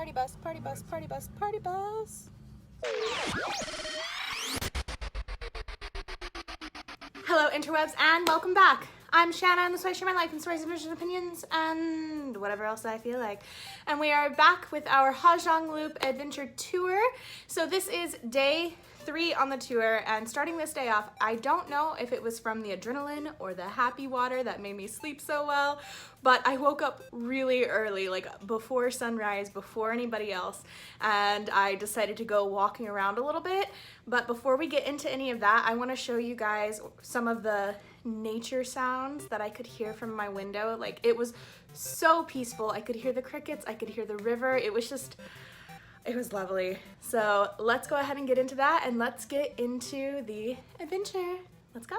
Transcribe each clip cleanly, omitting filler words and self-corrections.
Party bus, party bus, party bus, party bus. Hello interwebs and welcome back. I'm Shanna and this is why I share my life and stories and visions, opinions, and whatever else I feel like. And we are back with our Ha Giang Loop adventure tour. So this is day 3 on the tour, and starting this day off, I don't know if it was from the adrenaline or the happy water that made me sleep so well, but I woke up really early, like before sunrise, before anybody else, and I decided to go walking around a little bit. But before we get into any of that, I want to show you guys some of the nature sounds that I could hear from my window. Like, it was so peaceful. I could hear the crickets, I could hear the river. It was lovely. So let's go ahead and get into that, and let's get into the adventure. Let's go.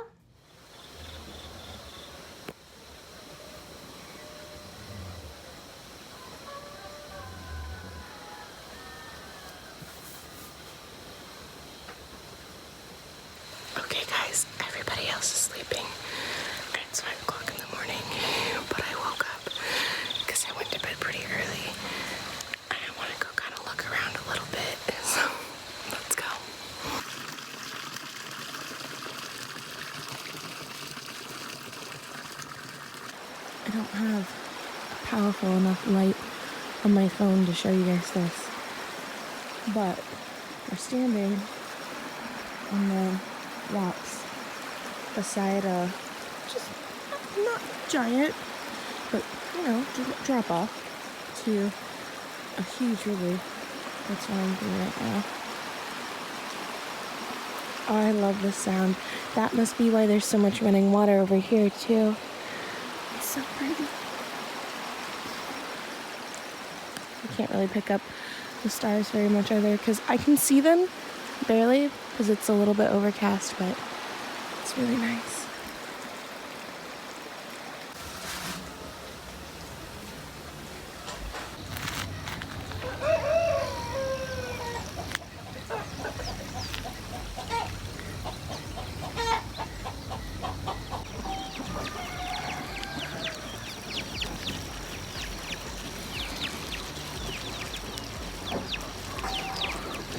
Okay guys, everybody else is sleeping. It's 5 o'clock in the morning, but I woke up because I went to bed pretty early. I want to go kind of look around a little bit, so let's go. I don't have a powerful enough light on my phone to show you guys this, but we're standing on the rocks beside a just not giant, but you know, drop off to a huge river that's running through right now. Oh, I love this sound. That must be why there's so much running water over here too. It's so pretty. I can't really pick up the stars very much either because I can see them barely because it's a little bit overcast, but it's really nice.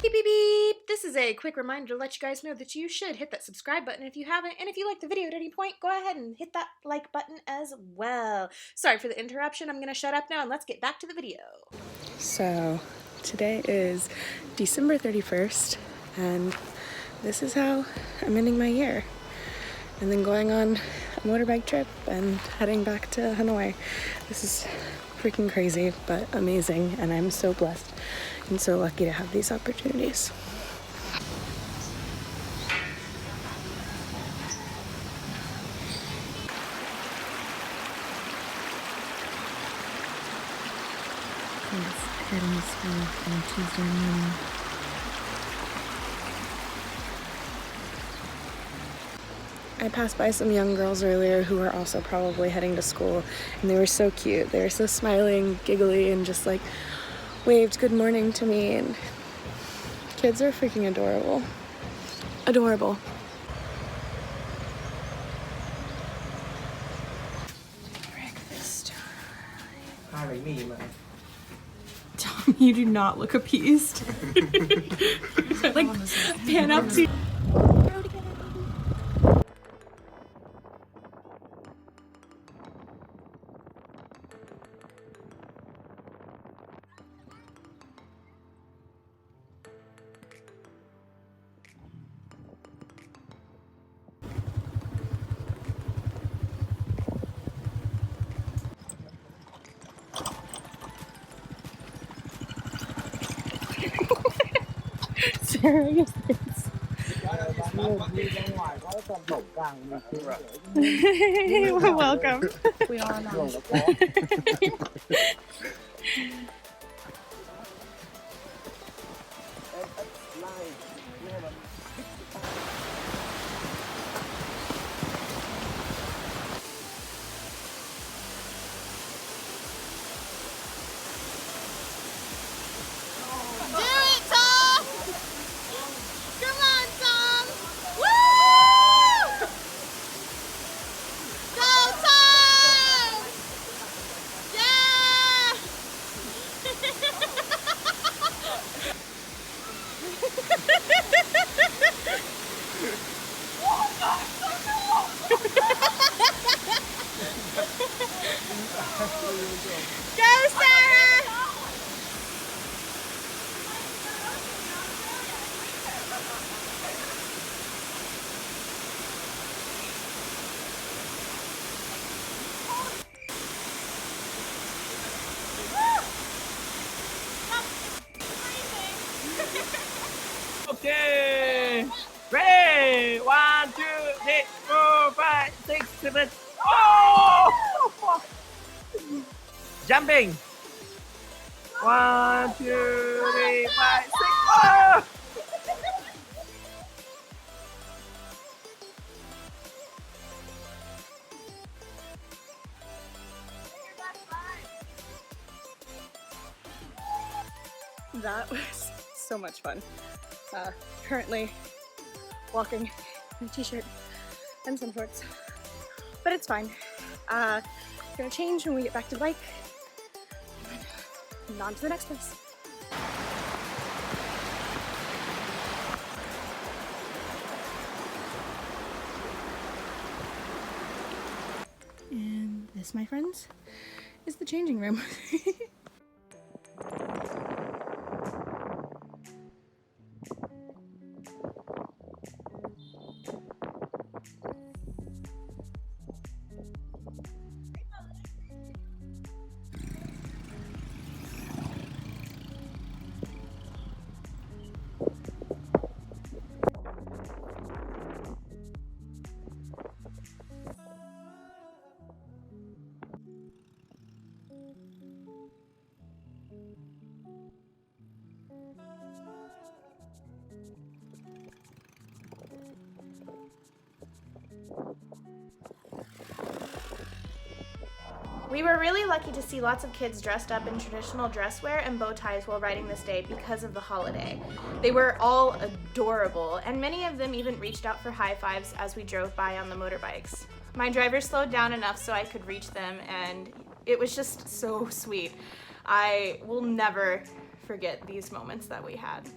Beep, beep, beep. This is a quick reminder to let you guys know that you should hit that subscribe button if you haven't, and if you like the video at any point, go ahead and hit that like button as well. Sorry for the interruption. I'm going to shut up now and let's get back to the video. So today is December 31st, and this is how I'm ending my year. And then going on a motorbike trip and heading back to Hanoi. This is freaking crazy, but amazing, and I'm so blessed and so lucky to have these opportunities. It's heading to school on Tuesday morning. I passed by some young girls earlier who were also probably heading to school, and they were so cute. They were so smiling, giggly, and just like waved good morning to me, and kids are freaking adorable. Adorable. Breakfast time. Tom, you do not look appeased. Like, pan up to you. Sarah, your face. Well, welcome. We are now. Okay. Ready? 1, 2, 3, 4, 5, 6, 7. Oh! Jumping. 1, 2, 3, 5, 6. Oh! That was so much fun. Currently walking in a t-shirt and some shorts, but it's fine. Gonna change when we get back to the bike and on to the next place. And this, my friends, is the changing room. We were really lucky to see lots of kids dressed up in traditional dress wear and bow ties while riding this day because of the holiday. They were all adorable, and many of them even reached out for high fives as we drove by on the motorbikes. My driver slowed down enough so I could reach them, and it was just so sweet. I will never forget these moments that we had.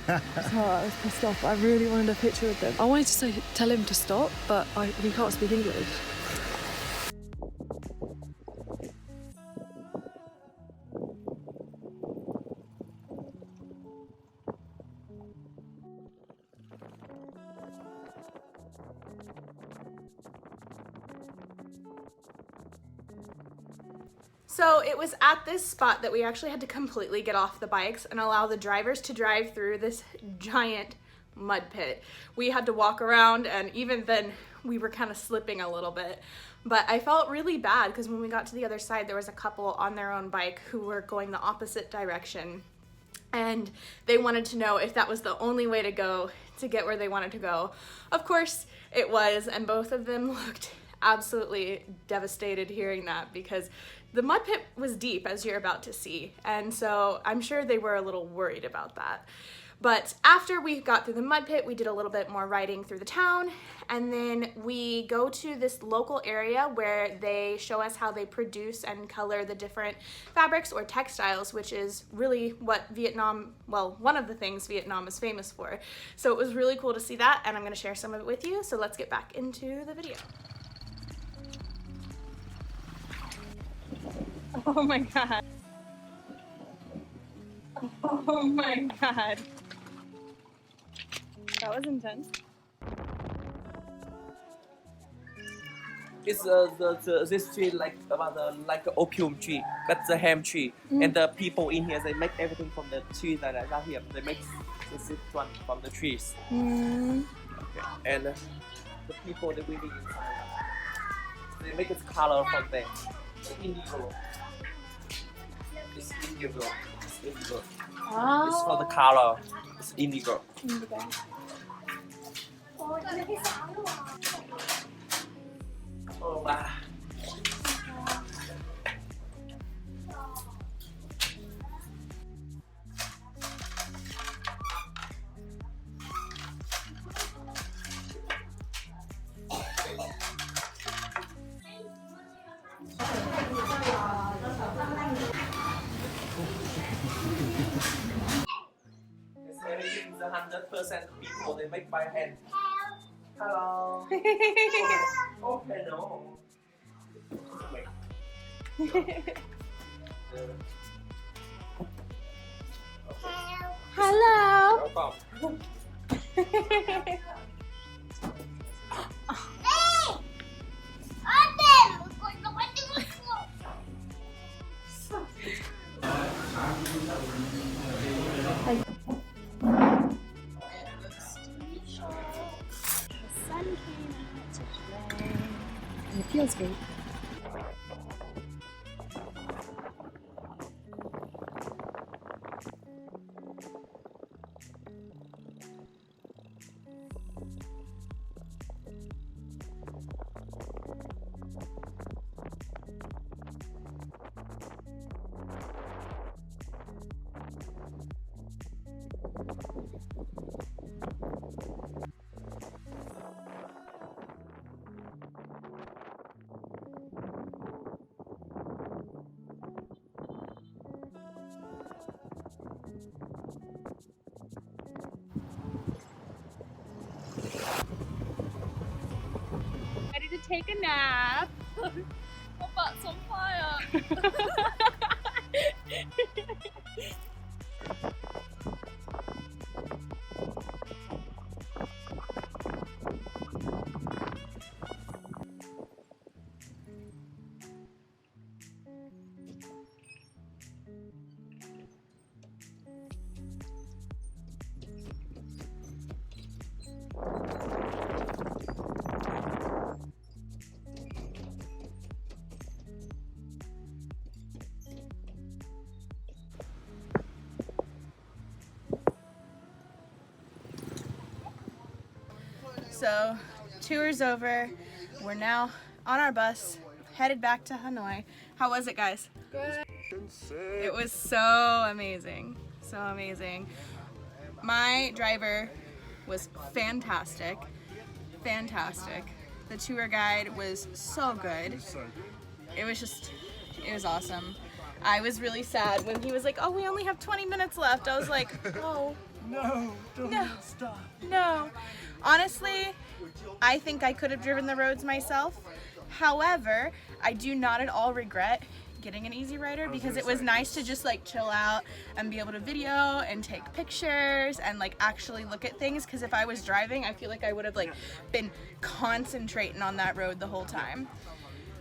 I was pissed off. I really wanted a picture with them. I wanted to tell him to stop, but he can't speak English. So it was at this spot that we actually had to completely get off the bikes and allow the drivers to drive through this giant mud pit. We had to walk around, and even then we were kind of slipping a little bit. But I felt really bad because when we got to the other side, there was a couple on their own bike who were going the opposite direction. and they wanted to know if that was the only way to go to get where they wanted to go. Of course it was, and both of them looked absolutely devastated hearing that, because the mud pit was deep, as you're about to see, and so I'm sure they were a little worried about that. But after we got through the mud pit, we did a little bit more riding through the town, and then we go to this local area where they show us how they produce and color the different fabrics or textiles, which is really what Vietnam, well, one of the things Vietnam is famous for. So it was really cool to see that, and I'm gonna share some of it with you. So let's get back into the video. Oh my God. Oh my God. That was intense. It's this tree like like an opium tree. That's the ham tree, and the people in here, they make everything from the trees that are here. They make this one from the trees. Okay. And the people they really inside, they make its color from there. Indigo. It's indigo. It's indigo. Oh. It's for the color. It's indigo. Indigo. Oh, wow. Everything's 100% people they make by hand. Hello. Okay, no. Hello. Welcome. It feels good. Ready to take a nap. My butt's on fire. So, tour's over. We're now on our bus, headed back to Hanoi. How was it, guys? Good. It was so amazing. So amazing. My driver was fantastic. Fantastic. The tour guide was so good. It was awesome. I was really sad when he was like, oh, we only have 20 minutes left. I was like, oh. No, No. stop. No. Honestly, I think I could have driven the roads myself. However, I do not at all regret getting an Easy Rider because it was nice to just like chill out and be able to video and take pictures and like actually look at things, because if I was driving, I feel like I would have like been concentrating on that road the whole time.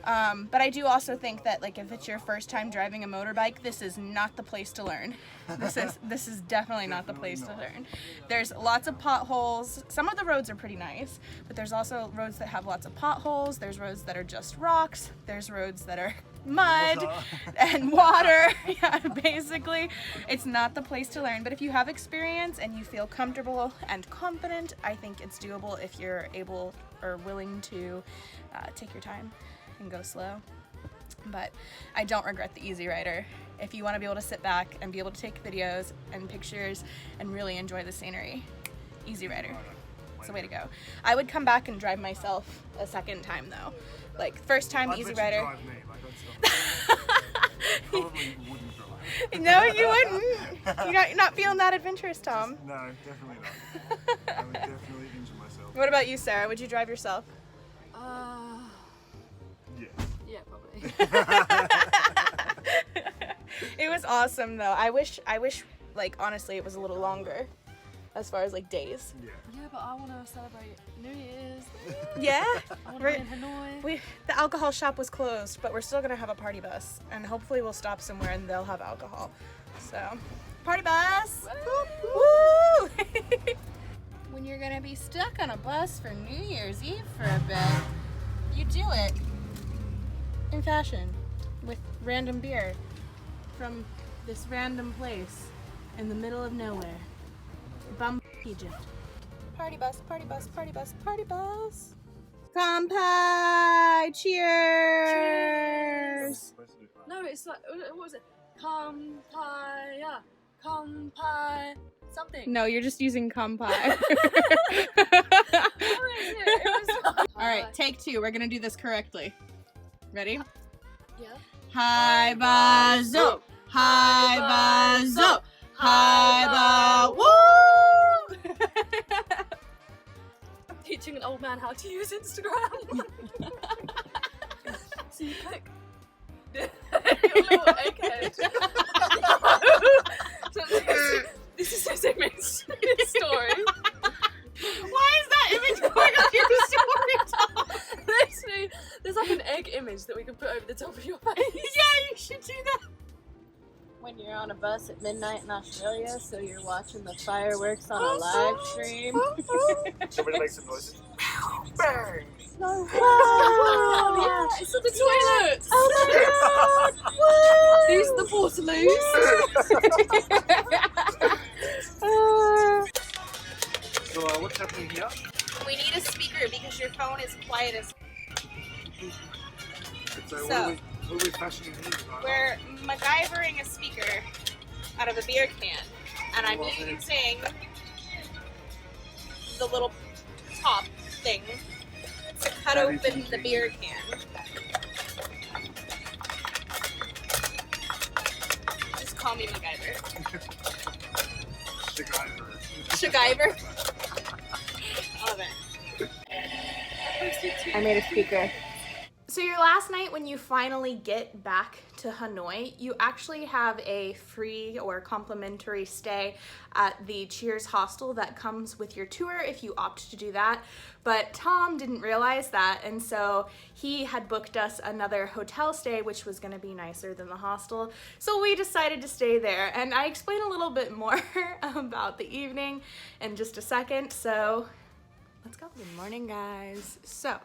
But I do also think that like if it's your first time driving a motorbike, this is not the place to learn. This is definitely not the place to learn. There's lots of potholes. Some of the roads are pretty nice, but there's also roads that have lots of potholes. There's roads that are just rocks. There's roads that are mud and water. Yeah, basically, it's not the place to learn. But if you have experience and you feel comfortable and confident, I think it's doable if you're able or willing to take your time and go slow. But I don't regret the Easy Rider. If you want to be able to sit back and be able to take videos and pictures and really enjoy the scenery, Easy Rider. It's the way to go. I would come back and drive myself a second time though. Like first time Easy Rider. Drive me, like, probably wouldn't drive. No, you wouldn't. You're not feeling that adventurous, Tom. No, definitely not. I would definitely injure myself. What about you, Sarah? Would you drive yourself? Yes. Yeah, probably. It was awesome though. I wish like honestly it was a little longer as far as like days. Yeah. Yeah, but I want to celebrate New Year's. Yeah. I want to be in Hanoi. The alcohol shop was closed, but we're still gonna have a party bus, and hopefully we'll stop somewhere and they'll have alcohol. So, party bus! Woo! When you're gonna be stuck on a bus for New Year's Eve for a bit, you do it in fashion with random beer from this random place in the middle of nowhere. Bum Egypt. Party bus, party bus, party bus, party bus. Kampai! Cheers! No, it's like, what was it? Kampai, Kampai, something. No, you're just using kampai. Alright, take two. We're gonna do this correctly. Ready? Yeah. Hi bazo! Hi bazo! Hi ba! Woo! Teaching an old man how to use Instagram. So you click. Your little egghead. This is his image story. Why is that image going on your story, Tom? Literally, there's like an egg image that we can put over the top of your face. Yeah, you should do that. When you're on a bus at midnight in Australia, so you're watching the fireworks on a live stream. Somebody make some noises. Bang! No, Oh, yeah, it's at the toilets. Oh my god! These are the portaloos. So what's happening here? We need a speaker because your phone is quiet as. So, So- what are we fashioning here? We're MacGyvering a speaker out of a beer can, and I'm using the little top thing to cut open the beer can. Just call me MacGyver. MacGyver. I love it. I made a speaker. So your last night when you finally get back to Hanoi, you actually have a free or complimentary stay at the Cheers Hostel that comes with your tour if you opt to do that. But Tom didn't realize that, and so he had booked us another hotel stay which was going to be nicer than the hostel. So we decided to stay there, and I explain a little bit more about the evening in just a second. So let's go. Good morning, guys. So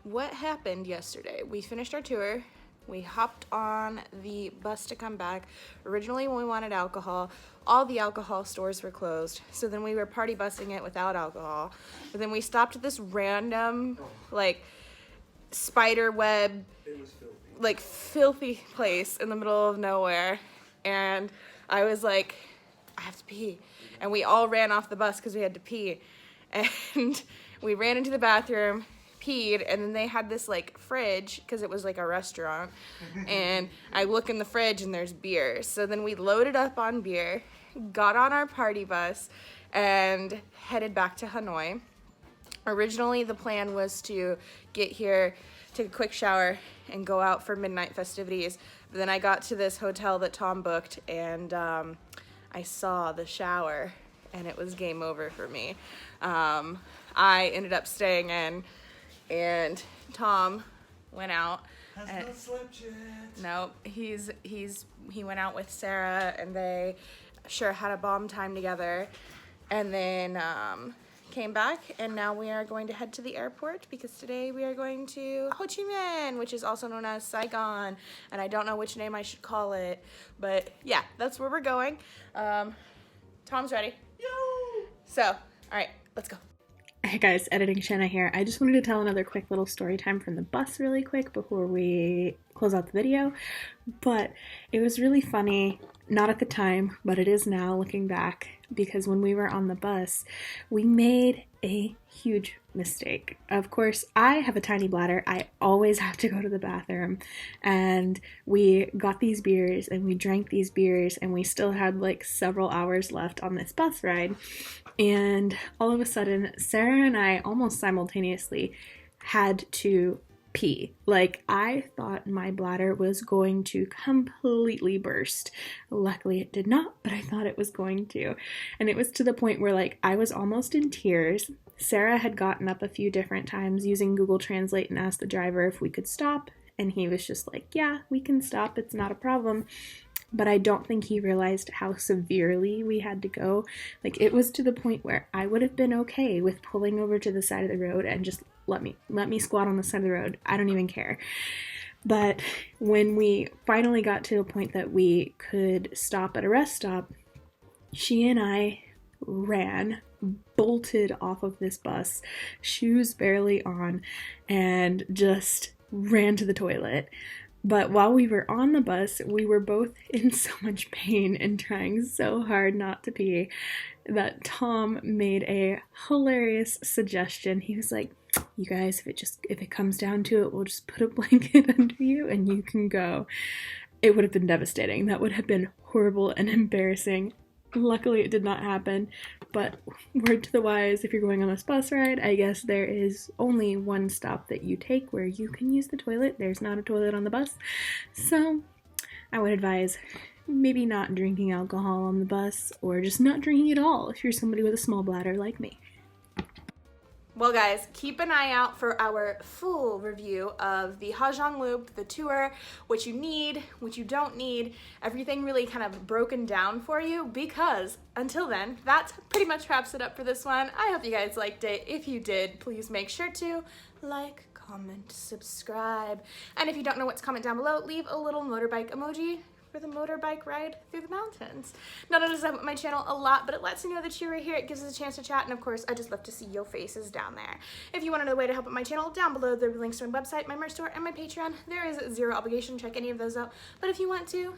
what happened yesterday? We finished our tour. We hopped on the bus to come back. Originally, when we wanted alcohol, all the alcohol stores were closed. So then we were party busing it without alcohol. But then we stopped at this random, like, spider web, like, filthy place in the middle of nowhere. And I was like, I have to pee. And we all ran off the bus because we had to pee. And we ran into the bathroom, peed, and then they had this like fridge because it was like a restaurant, and I look in the fridge and there's beer. So then we loaded up on beer, got on our party bus, and headed back to Hanoi. Originally the plan was to get here, take a quick shower, and go out for midnight festivities. But then I got to this hotel that Tom booked, and I saw the shower, and it was game over for me. I ended up staying in, and Tom went out. Has not slept yet. No, he went out with Sarah, and they sure had a bomb time together. And then came back, and now we are going to head to the airport because today we are going to Ho Chi Minh, which is also known as Saigon, and I don't know which name I should call it, but yeah, that's where we're going. Tom's ready. So, all right, let's go. Hey guys, Editing Shanna here. I just wanted to tell another quick little story time from the bus really quick before we close out the video. But it was really funny, not at the time, but it is now looking back, because when we were on the bus, we made a huge mistake. Of course, I have a tiny bladder. I always have to go to the bathroom, and we got these beers and we drank these beers, and we still had like several hours left on this bus ride. And all of a sudden, Sarah and I almost simultaneously had to pee. Like, I thought my bladder was going to completely burst. Luckily it did not, but I thought it was going to. And it was to the point where like I was almost in tears. Sarah had gotten up a few different times using Google Translate and asked the driver if we could stop, and he was just like, yeah, we can stop, it's not a problem. But I don't think he realized how severely we had to go. Like, it was to the point where I would have been okay with pulling over to the side of the road and just let me squat on the side of the road. I don't even care. But when we finally got to a point that we could stop at a rest stop, she and I ran, bolted off of this bus, shoes barely on, and just ran to the toilet. But while we were on the bus, we were both in so much pain and trying so hard not to pee that Tom made a hilarious suggestion. He was like, you guys, if it comes down to it, we'll just put a blanket under you and you can go. It would have been devastating. That would have been horrible and embarrassing. Luckily, it did not happen, but word to the wise, if you're going on this bus ride, I guess there is only one stop that you take where you can use the toilet. There's not a toilet on the bus, so I would advise maybe not drinking alcohol on the bus, or just not drinking at all if you're somebody with a small bladder like me. Well guys, keep an eye out for our full review of the Ha Giang Loop, the tour, what you need, what you don't need, everything really kind of broken down for you, because until then, that pretty much wraps it up for this one. I hope you guys liked it. If you did, please make sure to like, comment, subscribe, and if you don't know what to comment down below, leave a little motorbike emoji for the motorbike ride through the mountains. Not only does that help my channel a lot, but it lets me know that you were here. It gives us a chance to chat, and of course, I just love to see your faces down there. If you want another way to help out my channel, down below there are links to my website, my merch store, and my Patreon. There is zero obligation. Check any of those out, but if you want to,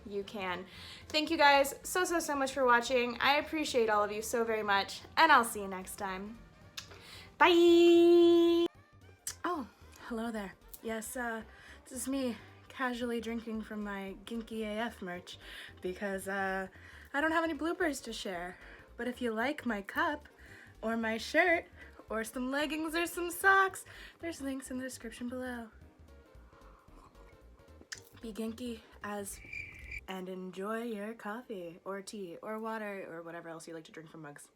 you can. Thank you guys so much for watching. I appreciate all of you so very much, and I'll see you next time. Bye! Oh, hello there. Yes, this is me, casually drinking from my Ginky AF merch, because I don't have any bloopers to share. But if you like my cup, or my shirt, or some leggings, or some socks, there's links in the description below. Be Ginky and enjoy your coffee, or tea, or water, or whatever else you like to drink from mugs.